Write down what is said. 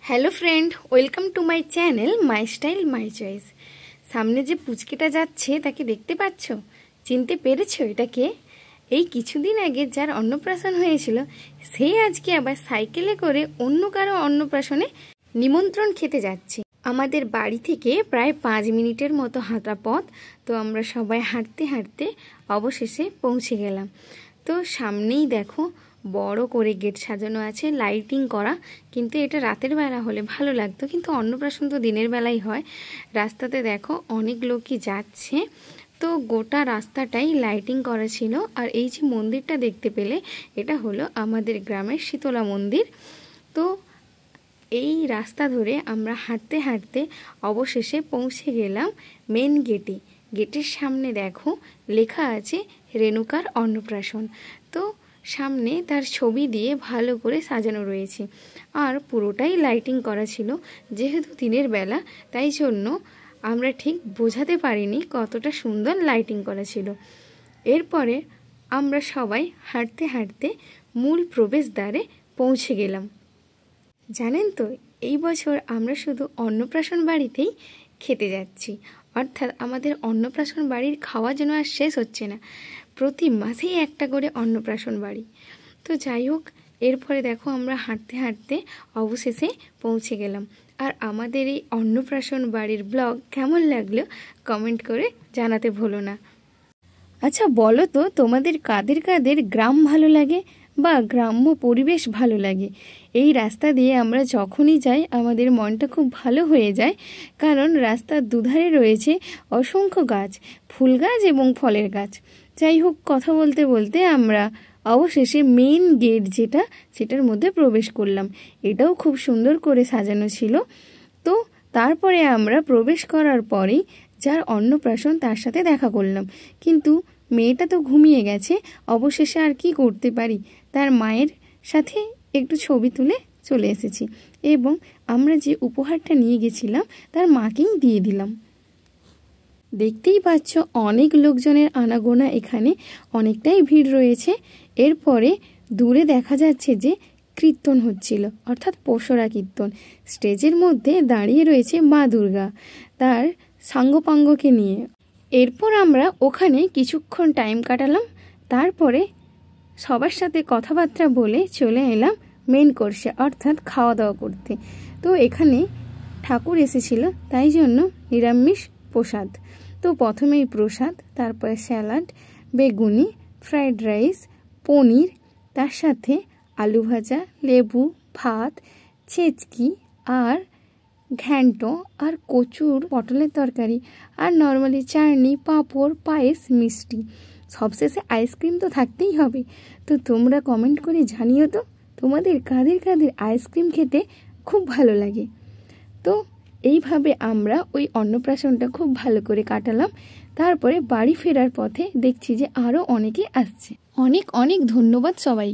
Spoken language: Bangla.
Hello friend, welcome to my channel my style my choice. সামনে যে পুচকিটা যাচ্ছে তাকে দেখতে পাচ্ছ? চিনতে পেরেছো এটাকে? এই কিছুদিন আগে যার অন্নপ্রাশন হয়েছিল সে আজকে আবার সাইকেলে করে অন্য কারো অন্নপ্রাশনে নিমন্ত্রণ খেতে যাচ্ছে। আমাদের বাড়ি থেকে প্রায় 5 মিনিটের মতো হাঁটা পথ। তো আমরা সবাই হাঁটতে হাঁটতে অবশেষে পৌঁছে গেলাম। তো সামনেই দেখো বড় করে গেট সাজানো আছে, লাইটিং করা, কিন্তু এটা রাতের বেলা হলে ভালো লাগতো, কিন্তু অন্নপ্রাশন তো দিনের বেলাই হয়। রাস্তাতে দেখো অনেক লোকই যাচ্ছে, তো গোটা রাস্তাটাই লাইটিং করা ছিল। আর এই যে মন্দিরটা দেখতে পেলে, এটা হলো আমাদের গ্রামের শীতলা মন্দির। তো এই রাস্তা ধরে আমরা হাঁটতে হাঁটতে অবশেষে পৌঁছে গেলাম মেন গেটে। গেটের সামনে দেখো লেখা আছে রেণুকার অন্নপ্রাশন। তো সামনে তার ছবি দিয়ে ভালো করে সাজানো রয়েছে, আর পুরোটাই লাইটিং করা ছিল। যেহেতু দিনের বেলা, তাই জন্য আমরা ঠিক বোঝাতে পারিনি কতটা সুন্দর লাইটিং করা ছিল। এরপরে আমরা সবাই হাঁটতে হাঁটতে মূল প্রবেশদ্বারে পৌঁছে গেলাম। জানেন তো, এই বছর আমরা শুধু অন্নপ্রাশন বাড়িতেই খেতে যাচ্ছি, অর্থাৎ আমাদের অন্নপ্রাশন বাড়ির খাওয়া যেন আর শেষ হচ্ছে না। প্রতি মাসেই একটা করে অন্নপ্রাশন বাড়ি। তো যাই হোক, এরপরে দেখো আমরা হাঁটতে হাঁটতে অবশেষে পৌঁছে গেলাম। আর আমাদের এই অন্নপ্রাশন বাড়ির ব্লগ কেমন লাগলো কমেন্ট করে জানাতে ভুলো না। আচ্ছা বলো তো, তোমাদের কাদের কাদের গ্রাম ভালো লাগে বা গ্রাম্য পরিবেশ ভালো লাগে? এই রাস্তা দিয়ে আমরা যখনই যাই আমাদের মনটা খুব ভালো হয়ে যায়, কারণ রাস্তার দুধারে রয়েছে অসংখ্য গাছ, ফুল গাছ এবং ফলের গাছ। যাই হোক, কথা বলতে বলতে আমরা অবশেষে মেইন গেট সেটার মধ্যে প্রবেশ করলাম। এটাও খুব সুন্দর করে সাজানো ছিল। তো তারপরে আমরা প্রবেশ করার পরেই যার অন্নপ্রাশন তার সাথে দেখা করলাম, কিন্তু মেয়েটা তো ঘুমিয়ে গেছে। অবশেষে আর কি করতে পারি, তার মায়ের সাথে একটু ছবি তুলে চলে এসেছি, এবং আমরা যে উপহারটা নিয়ে গেছিলাম তার মাকেই দিয়ে দিলাম। দেখতেই পাচ্ছ অনেক লোকজনের আনাগোনা, এখানে অনেকটাই ভিড় রয়েছে। এরপরে দূরে দেখা যাচ্ছে যে কীর্তন হচ্ছিল, অর্থাৎ পসরা কীর্তন। স্টেজের মধ্যে দাঁড়িয়ে রয়েছে মা দুর্গা তার সাঙ্গপাঙ্গকে নিয়ে। এরপর আমরা ওখানে কিছুক্ষণ টাইম কাটালাম, তারপরে সবার সাথে কথাবার্তা বলে চলে এলাম মেন কোর্সে, অর্থাৎ খাওয়া দাওয়া করতে। তো এখানে ঠাকুর এসেছিল, তাই জন্য নিরামিষ প্রসাদ। তো প্রথমেই প্রসাদ, তারপরে স্যালাড, বেগুনি, ফ্রাইড রাইস, পনির, তার সাথে আলু ভাজা, লেবু, ভাত, ছেচকি, আর ঘ্যান্ট, আর কচুর পটলের তরকারি, আর নর্মালি চাটনি, পাঁপড়, পায়েস, মিষ্টি। সবশেষে আইসক্রিম তো থাকতেই হবে। তো তোমরা কমেন্ট করে জানিও তো তোমাদের কাদের কাদের আইসক্রিম খেতে খুব ভালো লাগে। তো এইভাবে আমরা ওই অন্নপ্রাশনটা খুব ভালো করে কাটালাম। তারপরে বাড়ি ফেরার পথে দেখছি যে আরও অনেকে আসছে। অনেক অনেক ধন্যবাদ সবাই।